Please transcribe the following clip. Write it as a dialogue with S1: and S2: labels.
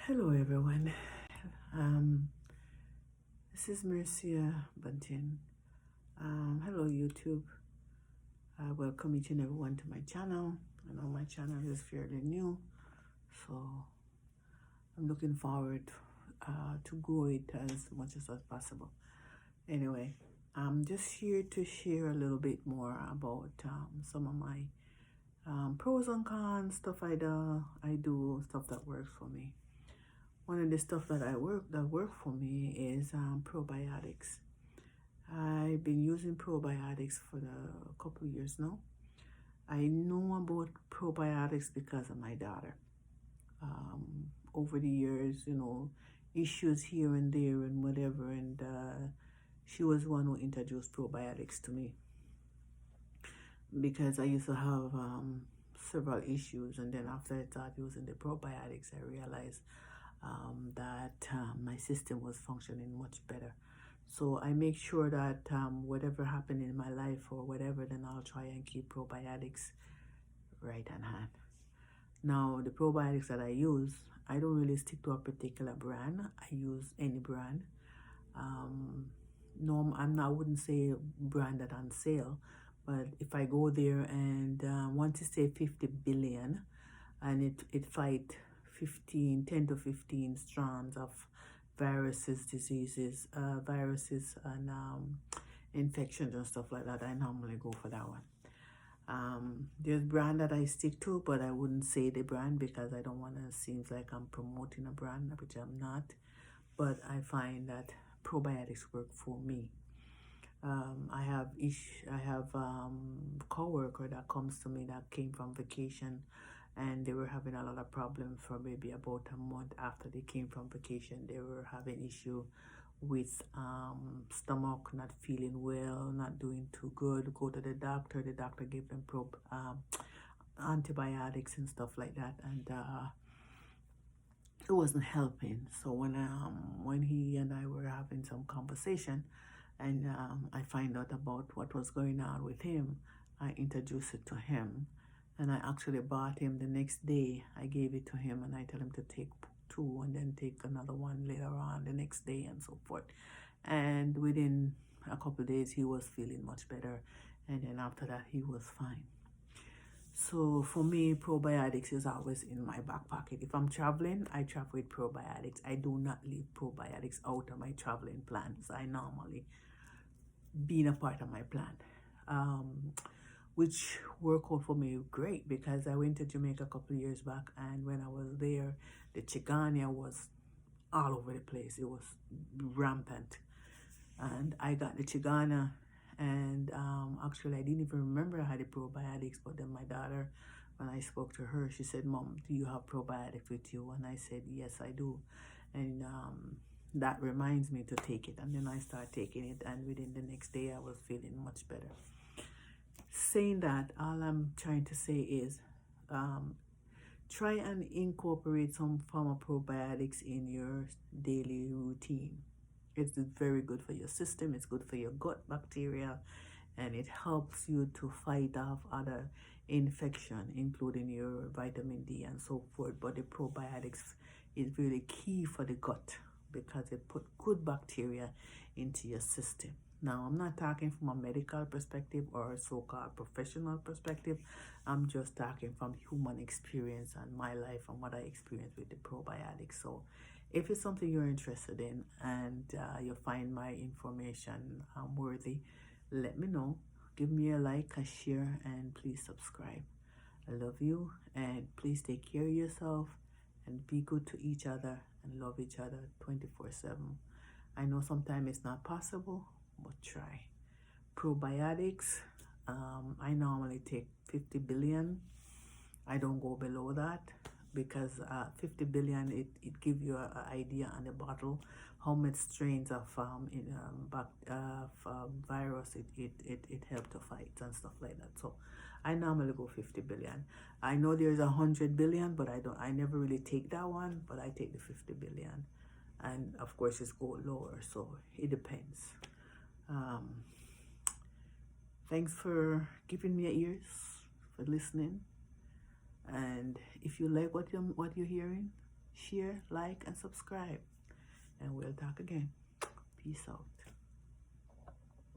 S1: Hello everyone. Um, this is Mercia Bunting. Hello YouTube. I welcome each and everyone to my channel. I know my channel is fairly new, so I'm looking forward to grow it as much as possible. Anyway, I'm just here to share a little bit more about some of my pros and cons, stuff I do, stuff that works for me. One of the stuff that work for me is probiotics. I've been using probiotics for a couple of years now. I know about probiotics because of my daughter. Over the years, issues here and there and whatever, and she was one who introduced probiotics to me because I used to have several issues, and then after I started using the probiotics, I realized that my system was functioning much better. So I make sure that whatever happened in my life or whatever, then I'll try and keep probiotics right on hand. Now, the probiotics that I use, I don't really stick to a particular brand. I use any brand. No, I wouldn't say brand that on sale, but if I go there and want to say 50 billion, and it fight 10 to 15 strands of viruses, diseases, viruses and infections and stuff like that, I normally go for that one. There's brand that I stick to, but I wouldn't say the brand because I don't want to seem like I'm promoting a brand, which I'm not. But I find that probiotics work for me. I have coworker that comes to me that came from vacation, and they were having a lot of problems for maybe about a month after they came from vacation. They were having issue with stomach, not feeling well, not doing too good. Go to the doctor. The doctor gave them antibiotics and stuff like that, and it wasn't helping. So when he and I were having some conversation, and I find out about what was going on with him, I introduced it to him, and I actually bought him the next day. I gave it to him, and I tell him to take 2 and then take another one later on the next day and so forth. And within a couple of days, he was feeling much better, and then after that, he was fine. So for me, probiotics is always in my back pocket. If I'm traveling, I travel with probiotics. I do not leave probiotics out of my traveling plans. I normally being a part of my plan, which worked out for me great because I went to Jamaica a couple of years back, and when I was there, the chikungunya was all over the place. It was rampant, and I got the chikungunya, and actually I didn't even remember I had the probiotics. But then my daughter, when I spoke to her, she said, "Mom, do you have probiotics with you?" And I said, "Yes, I do," and that reminds me to take it. And then I started taking it, and within the next day I was feeling much better. Saying that, all I'm trying to say is try and incorporate some form of probiotics in your daily routine. It's very good for your system, it's good for your gut bacteria, and it helps you to fight off other infection, including your vitamin D and so forth. But the probiotics is really key for the gut because it put good bacteria into your system. Now, I'm not talking from a medical perspective or a so-called professional perspective. I'm just talking from human experience and my life and what I experienced with the probiotics. So if it's something you're interested in and you find my information worthy, let me know. Give me a like, a share, and please subscribe. I love you, and please take care of yourself and be good to each other and love each other 24/7. I know sometimes it's not possible, but try. Probiotics, I normally take 50 billion. I don't go below that because 50 billion, it gives you an idea on the bottle how much strains of virus it helped to fight and stuff like that. So I normally go 50 billion. I know there's 100 billion, but I never really take that one, but I take the 50 billion. And of course it's go lower, so it depends. Thanks for giving me ears, for listening. And if you like what you're hearing, share, like, and subscribe. And we'll talk again. Peace out.